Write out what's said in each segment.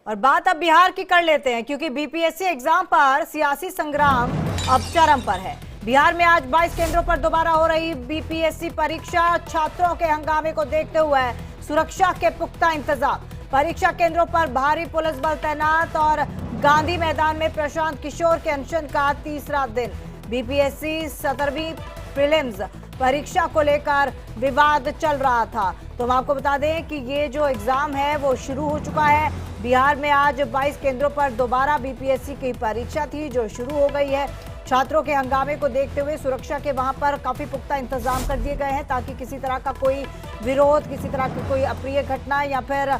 और बात अब बिहार की कर लेते हैं, क्योंकि बीपीएससी एग्जाम पर सियासी संग्राम अब चरम पर है। बिहार में आज 22 केंद्रों पर दोबारा हो रही बीपीएससी परीक्षा। छात्रों के हंगामे को देखते हुए सुरक्षा के पुख्ता इंतजाम। परीक्षा केंद्रों पर भारी पुलिस बल तैनात और गांधी मैदान में प्रशांत किशोर के अनशन का तीसरा दिन। बीपीएससी 17वीं प्रीलिम्स परीक्षा को लेकर विवाद चल रहा था। तो हम आपको बता दें कि ये जो एग्जाम है वो शुरू हो चुका है। बिहार में आज 22 केंद्रों पर दोबारा बीपीएससी की परीक्षा थी जो शुरू हो गई है। छात्रों के हंगामे को देखते हुए सुरक्षा के वहां पर काफी पुख्ता इंतजाम कर दिए गए हैं, ताकि किसी तरह का कोई विरोध, किसी तरह की कोई अप्रिय घटना या फिर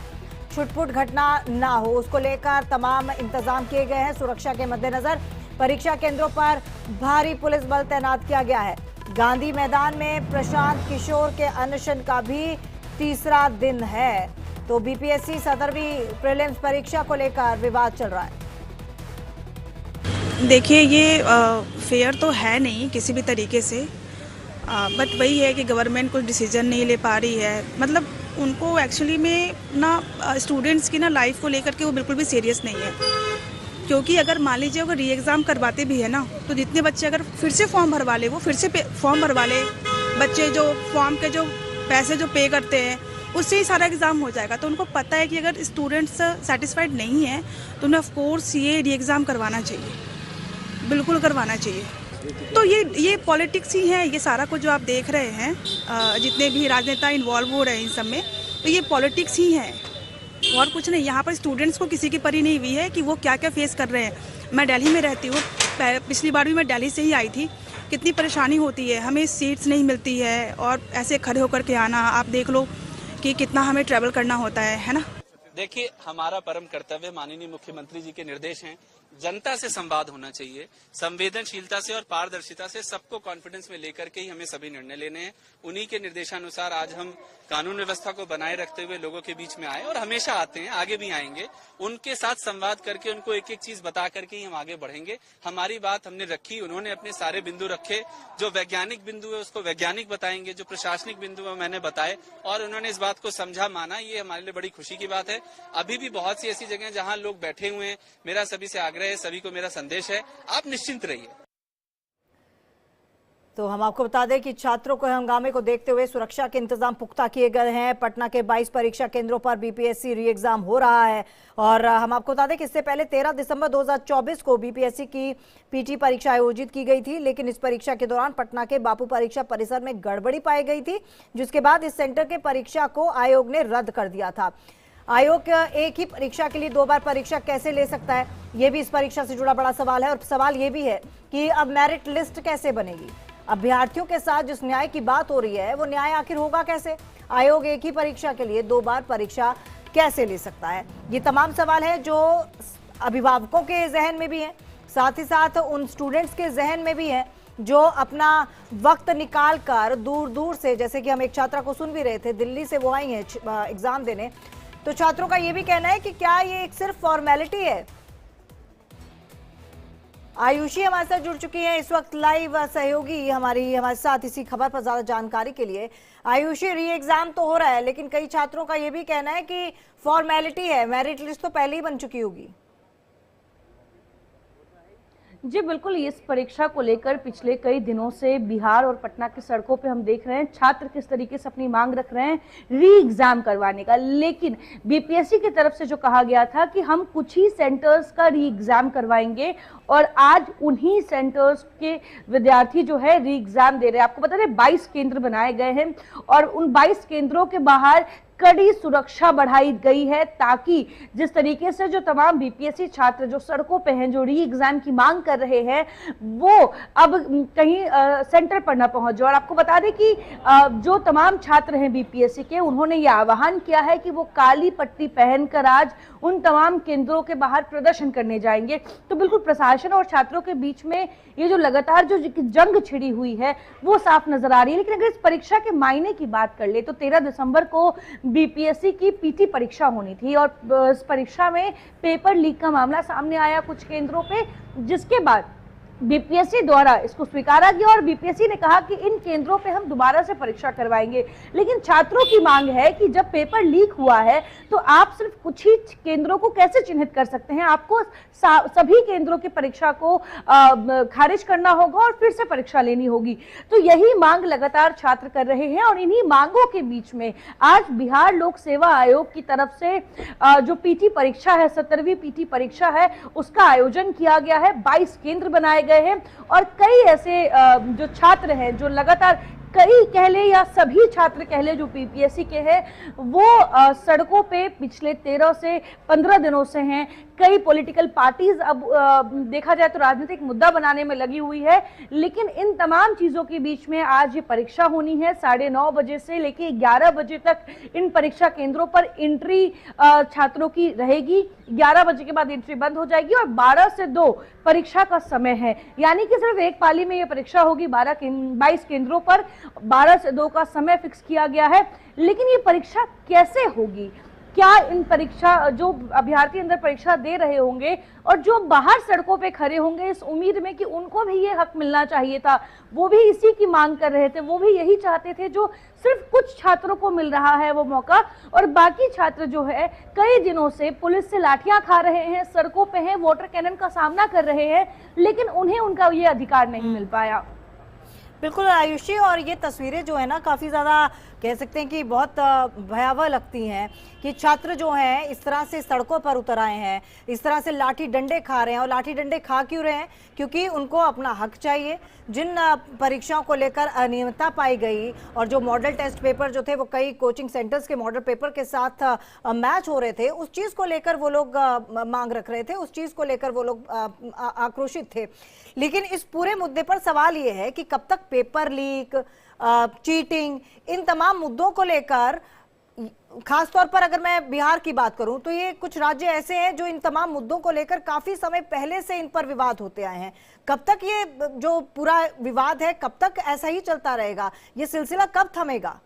छुटपुट घटना ना हो, उसको लेकर तमाम इंतजाम किए गए हैं। सुरक्षा के मद्देनजर परीक्षा केंद्रों पर भारी पुलिस बल तैनात किया गया है। गांधी मैदान में प्रशांत किशोर के अनशन का भी तीसरा दिन है। तो बीपीएससी 17वीं प्रीलिम्स परीक्षा को लेकर विवाद चल रहा है। देखिए, ये फेयर तो है नहीं किसी भी तरीके से, बट वही है कि गवर्नमेंट कोई डिसीजन नहीं ले पा रही है। मतलब उनको एक्चुअली में ना स्टूडेंट्स की ना लाइफ को लेकर के वो बिल्कुल भी सीरियस नहीं है। क्योंकि अगर मान लीजिए अगर री एग्ज़ाम करवाते भी है ना, तो जितने बच्चे अगर फिर से फॉर्म भरवा ले, वो फिर से फॉर्म भरवा ले। बच्चे जो फॉर्म के जो पैसे जो पे करते हैं उससे ही सारा एग्ज़ाम हो जाएगा। तो उनको पता है कि अगर स्टूडेंट्स सेटिस्फाइड नहीं है तो उन्हें ऑफ कोर्स ये री एग्ज़ाम करवाना चाहिए, बिल्कुल करवाना चाहिए। तो ये पॉलिटिक्स ही है, ये सारा कुछ जो आप देख रहे हैं, जितने भी राजनेता इन्वॉल्व हो रहे हैं इन सब में, तो ये पॉलिटिक्स ही है और कुछ नहीं। यहाँ पर स्टूडेंट्स को किसी की परी नहीं हुई है कि वो क्या क्या फेस कर रहे हैं। मैं दिल्ली में रहती हूँ, पिछली बार भी मैं दिल्ली से ही आई थी। कितनी परेशानी होती है, हमें सीट्स नहीं मिलती है और ऐसे खड़े होकर के आना, आप देख लो कि कितना हमें ट्रैवल करना होता है ना। देखिए, हमारा परम कर्तव्य माननीय मुख्यमंत्री जी के निर्देश हैं, जनता से संवाद होना चाहिए, संवेदनशीलता से और पारदर्शिता से सबको कॉन्फिडेंस में लेकर के ही हमें सभी निर्णय लेने हैं। उन्हीं के निर्देशानुसार आज हम कानून व्यवस्था को बनाए रखते हुए लोगों के बीच में आए और हमेशा आते हैं, आगे भी आएंगे। उनके साथ संवाद करके उनको एक एक चीज बता करके ही हम आगे बढ़ेंगे। हमारी बात हमने रखी, उन्होंने अपने सारे बिंदु रखे। जो वैज्ञानिक बिंदु है उसको वैज्ञानिक बताएंगे, जो प्रशासनिक बिंदु है मैंने बताए और उन्होंने इस बात को समझा, माना। ये हमारे लिए बड़ी खुशी की बात है। अभी भी बहुत सी ऐसी जगह जहां लोग बैठे हुए हैं। मेरा सभी से आग्रह है, सभी को मेरा संदेश है, आप निश्चिंत रहिए। तो हम आपको बता दें कि छात्रों के हंगामे को देखते हुए सुरक्षा के इंतजाम पुख्ता किए गए हैं। पटना के 22 परीक्षा केंद्रों पर बीपीएससी री एग्जाम हो रहा है और हम आपको बता दें कि इससे पहले 13 दिसंबर 2024 को बीपीएससी की पीटी परीक्षा आयोजित की गई थी, लेकिन इस परीक्षा के दौरान पटना के बापू परीक्षा परिसर में गड़बड़ी पाई गई थी, जिसके बाद इस सेंटर के परीक्षा को आयोग ने रद्द कर दिया था। आयोग एक ही परीक्षा के लिए 2 बार परीक्षा कैसे ले सकता है, ये भी इस परीक्षा से जुड़ा बड़ा सवाल है। और सवाल ये भी है कि अब मेरिट लिस्ट कैसे बनेगी। अभ्यर्थियों के साथ जिस न्याय की बात हो रही है वो न्याय आखिर होगा कैसे। आयोग एक ही परीक्षा के लिए 2 बार परीक्षा कैसे ले सकता है, ये तमाम सवाल है जो अभिभावकों के जहन में भी है, साथ ही साथ उन स्टूडेंट्स के जहन में भी है जो अपना वक्त निकाल कर दूर दूर से, जैसे कि हम एक छात्रा को सुन भी रहे थे, दिल्ली से वो आई है एग्जाम देने। तो छात्रों का ये भी कहना है कि क्या ये एक सिर्फ फॉर्मेलिटी है। आयुषी हमारे साथ जुड़ चुकी हैं इस वक्त लाइव सहयोगी हमारे साथ इसी खबर पर ज्यादा जानकारी के लिए। आयुषी, री एग्जाम तो हो रहा है, लेकिन कई छात्रों का ये भी कहना है कि फॉर्मेलिटी है, मेरिट लिस्ट तो पहले ही बन चुकी होगी। जी बिल्कुल, इस परीक्षा को लेकर पिछले कई दिनों से बिहार और पटना की सड़कों पे हम देख रहे हैं छात्र किस तरीके से अपनी मांग रख रहे हैं री एग्जाम करवाने का। लेकिन बीपीएससी की तरफ से जो कहा गया था कि हम कुछ ही सेंटर्स का री एग्जाम करवाएंगे और आज उन्हीं सेंटर्स के विद्यार्थी जो है री एग्जाम दे रहे हैं। आपको बता दें 22 केंद्र बनाए गए हैं और उन 22 केंद्रों के बाहर कड़ी सुरक्षा बढ़ाई गई है, ताकि जिस तरीके से जो तमाम बीपीएससी छात्र जो सड़कों पे हैं, जो री एग्जाम की मांग कर रहे हैं, वो अब कहीं सेंटर पर न पहुंच जाए। और आपको बता दें कि जो तमाम छात्र हैं बीपीएससी के, उन्होंने ये आह्वान किया है कि वो काली पट्टी पहनकर आज उन तमाम केंद्रों के बाहर प्रदर्शन करने जाएंगे। तो बिल्कुल प्रशासन और छात्रों के बीच में ये जो लगातार जो जंग छिड़ी हुई है वो साफ नजर आ रही है। लेकिन अगर इस परीक्षा के मायने की बात कर ले तो 13 दिसंबर को बीपीएससी की पीटी परीक्षा होनी थी और इस परीक्षा में पेपर लीक का मामला सामने आया कुछ केंद्रों पे, जिसके बाद बीपीएससी द्वारा इसको स्वीकारा गया और बीपीएससी ने कहा कि इन केंद्रों पे हम दोबारा से परीक्षा करवाएंगे। लेकिन छात्रों की मांग है कि जब पेपर लीक हुआ है तो आप सिर्फ कुछ ही केंद्रों को कैसे चिन्हित कर सकते हैं? आपको सभी केंद्रों की परीक्षा को खारिज करना होगा और फिर से परीक्षा लेनी होगी। तो यही मांग लगातार छात्र कर रहे हैं और इन्हीं मांगों के बीच में आज बिहार लोक सेवा आयोग की तरफ से जो पीटी परीक्षा है, 17वीं पीटी परीक्षा है, उसका आयोजन किया गया है। 22 केंद्र बनाए गए हैं और कई ऐसे जो छात्र हैं जो लगातार कई कह ले या सभी छात्र कह ले जो बीपीएससी के हैं वो सड़कों पे पिछले 13 से 15 दिनों से हैं। कई पॉलिटिकल पार्टीज अब देखा जाए तो राजनीतिक मुद्दा बनाने में लगी हुई है। लेकिन इन तमाम चीजों के बीच में आज ये परीक्षा होनी है 9:30 बजे से लेके 11 बजे तक इन परीक्षा केंद्रों पर एंट्री छात्रों की रहेगी। 11 बजे के बाद एंट्री बंद हो जाएगी और 12 से 2 परीक्षा का समय है, यानी कि सिर्फ एक पाली में ये परीक्षा होगी 22 केंद्रों पर। 12 से 2 का समय फिक्स किया गया है। लेकिन ये परीक्षा कैसे होगी? क्या इन परीक्षा जो अभ्यर्थी अंदर परीक्षा दे रहे होंगे और जो बाहर सड़कों पे खड़े होंगे इस उम्मीद में कि उनको भी ये हक मिलना चाहिए था, वो भी इसी की मांग कर रहे थे, वो भी यही चाहते थे जो सिर्फ कुछ छात्रों को मिल रहा है वो मौका, और बाकी छात्र जो है कई दिनों से पुलिस से लाठियां खा रहे हैं, सड़कों पे हैं, वाटर कैनन का सामना कर रहे हैं, लेकिन उन्हें उनका ये अधिकार नहीं मिल पाया। बिल्कुल आयुषी, और ये तस्वीरें जो है ना काफ़ी ज़्यादा कह सकते हैं कि बहुत भयावह लगती हैं कि छात्र जो हैं इस तरह से सड़कों पर उतर आए हैं, इस तरह से लाठी डंडे खा रहे हैं। और लाठी डंडे खा क्यों रहे हैं? क्योंकि उनको अपना हक चाहिए। जिन परीक्षाओं को लेकर अनियमितता पाई गई और जो मॉडल टेस्ट पेपर जो थे वो कई कोचिंग सेंटर्स के मॉडल पेपर के साथ मैच हो रहे थे, उस चीज़ को लेकर वो लोग मांग रख रहे थे, उस चीज़ को लेकर वो लोग आक्रोशित थे। लेकिन इस पूरे मुद्दे पर सवाल ये है कि कब तक पेपर लीक, चीटिंग, इन तमाम मुद्दों को लेकर, खासतौर पर अगर मैं बिहार की बात करूं तो ये कुछ राज्य ऐसे हैं जो इन तमाम मुद्दों को लेकर काफी समय पहले से इन पर विवाद होते आए हैं। कब तक ये जो पूरा विवाद है, कब तक ऐसा ही चलता रहेगा? ये सिलसिला कब थमेगा?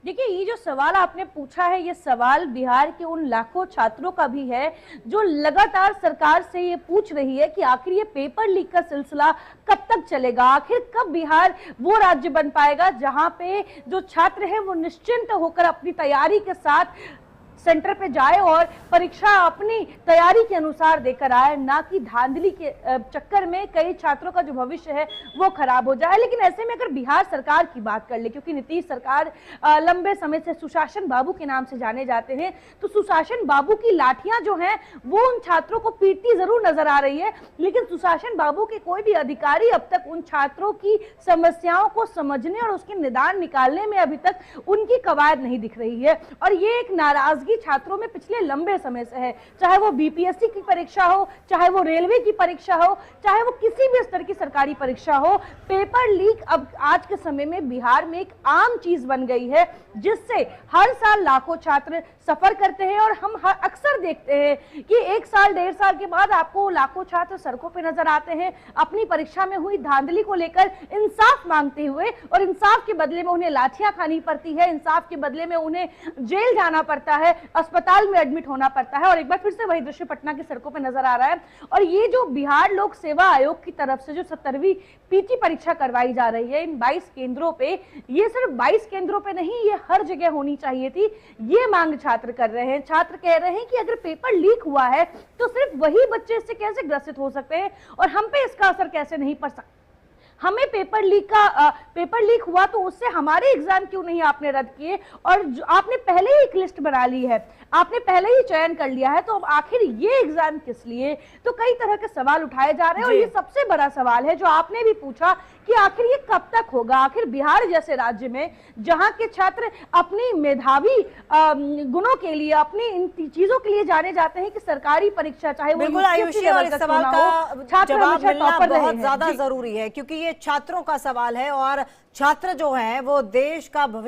देखिए, ये जो सवाल आपने पूछा है ये सवाल बिहार के उन लाखों छात्रों का भी है जो लगातार सरकार से ये पूछ रही है कि आखिर ये पेपर लीक का सिलसिला कब तक चलेगा, आखिर कब बिहार वो राज्य बन पाएगा जहां पे जो छात्र है वो निश्चिंत होकर अपनी तैयारी के साथ सेंटर पे जाए और परीक्षा अपनी तैयारी के अनुसार देकर आए, ना कि धांधली के चक्कर में कई छात्रों का जो भविष्य है वो खराब हो जाए। लेकिन ऐसे में अगर बिहार सरकार की बात कर ले, क्योंकि नीतीश सरकार लंबे समय से सुशासन बाबू के नाम से जाने जाते हैं, तो सुशासन बाबू की लाठियां जो हैं वो उन छात्रों को पीटती जरूर नजर आ रही है, लेकिन सुशासन बाबू के कोई भी अधिकारी अब तक उन छात्रों की समस्याओं को समझने और उसके निदान निकालने में अभी तक उनकी कवायद नहीं दिख रही है। और ये एक नाराजगी छात्रों में पिछले लंबे समय से है, चाहे वो बीपीएससी की परीक्षा हो, चाहे वो रेलवे की परीक्षा हो, चाहे वो किसी भी स्तर की सरकारी परीक्षा हो। पेपर लीक अब आज के समय में बिहार में एक आम चीज बन गई है, जिससे हर साल लाखों छात्र सफर करते हैं और हम अक्सर देखते हैं कि 1 साल 1.5 साल के बाद आपको लाखों छात्र सड़कों पे नजर आते हैं अपनी परीक्षा में हुई धांधली को लेकर इंसाफ मांगते हुए, और इंसाफ के बदले में उन्हें लाठियां खानी पड़ती है, इंसाफ के बदले में उन्हें जेल जाना पड़ता है, अस्पताल में एडमिट होना पड़ता है। और एक बार फिर से वही दृश्य पटना की सड़कों पे नजर आ रहा है। और ये जो बिहार लोक सेवा आयोग की तरफ से जो 17वीं पीटी परीक्षा करवाई जा रही है इन 22 केंद्रों पे, ये सिर्फ 22 केंद्रों पे नहीं, ये हर जगह होनी चाहिए थी, ये मांग छात्र कर रहे हैं। छात्र कह रहे हैं कि अगर पेपर लीक हुआ है तो सिर्फ वही बच्चे इससे कैसे ग्रसित हो सकते हैं और हम पे इसका असर कैसे नहीं पड़ सकता। हमें पेपर लीक हुआ तो उससे हमारे एग्जाम क्यों नहीं आपने रद्द किए, और आपने पहले ही एक लिस्ट बना ली है, आपने पहले ही चयन कर लिया है, तो अब आखिर ये एग्जाम किस लिए? तो कई तरह के सवाल उठाए जा रहे हैं और ये सबसे बड़ा सवाल है जो आपने भी पूछा कि आखिर ये कब तक होगा। आखिर बिहार जैसे राज्य में जहां के छात्र अपनी मेधावी गुणों के लिए, अपनी इन चीजों के लिए जाने जाते हैं कि सरकारी परीक्षा चाहे वो बिल्कुल आयुषी, और इस सवाल का जवाब मिलना बहुत ज्यादा जरूरी है क्योंकि ये छात्रों का सवाल है और छात्र जो है वो देश का भविष्य